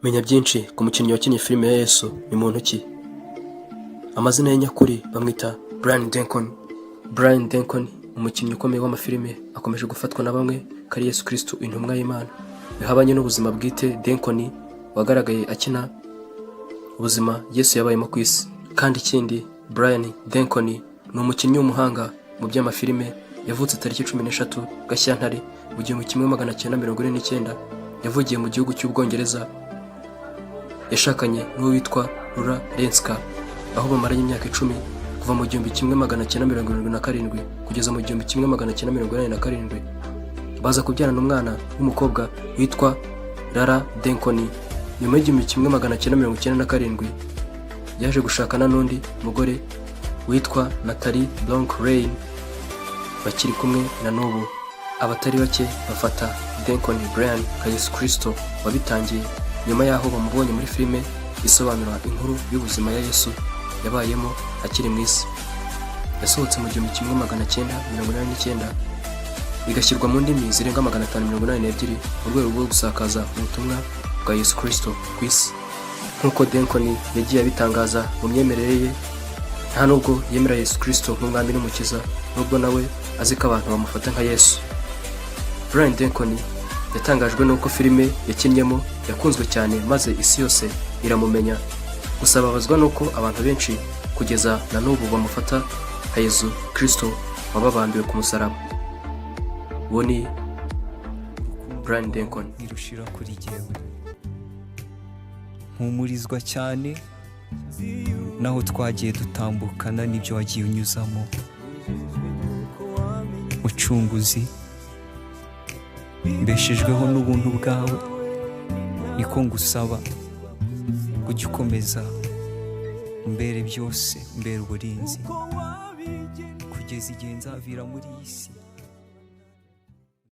Menya byinshi ku mukinnyi wakinnye filime ya Yesu ni muntu ki? Amazina ye nyakuri bamwita Brian Deacon. Brian Deacon, umukinnyi ukomeye w'amafilime, akomeje gufatwa na bamwe ko ari Yesu Kristo, intumwa y'Imana. Bihabanye n'ubuzima bwite Deacon wagaragaye akina ubuzima Yesu yabayemo ku isi. Kandi ikindi, Brian Deacon ni umukinnyi w'umuhanga mu by'amafilime. Yavutse tariki 13 Gashyantare mu 1949. Yavugiye mu gihugu cy'Ubwongereza. Yashakanye n'uwo witwa Laura Lenska, aho bamaranye imyaka 10 kuva mu 1977 kugeza mu 1987. Baza kubyarana umwana w'umukobwa witwa Lara Deacon. Nyuma y'1997 yaje gushakana n'undi mugore witwa Natalie Blanc-Rain, bakiri kumwe na n'ubu. Abatari bake bafata Deacon Brian nka Yesu Kristo wabitangiye, nyuma yaho bamubonye muri filime isobanura inkuru y'ubuzima ya Yesu yabayemo akiri mu isi. Yasohotse mu 1989, igashyirwa mu ndimi zirenga 582 mu rwego rwo gusakaza ubutumwa bwa Yesu Kristo ku isi. Nk'uko Deacon yagiye abitangaza mu myemerere ye, nta nubwo yemera Yesu Kristo nk'umwami n'umukiza, nubwo nawe azi ko abantu bamufata nka Yesu. Brian Deacon yatangajwe n'uko filime yakinnyemo yakunzwe cyane maze isi yose iramumenya. Gusa babazwa n'uko abantu benshi kugeza na n'ubu bamufata nka Yesu Kristo wababambiwe ku musaraba. Uwo ni Brian Deacon. Irushira kuri jyewe, mpumurizwa cyane naho twagiye dutambukana n'ibyo wagiye unyuzamo. Mucunguzi, mbeshejweho n'ubuntu bwawe, niko ngusaba kujya ukomeza mbere byose, mbere uburinzi kugeza igihe nzavira muri iyi si.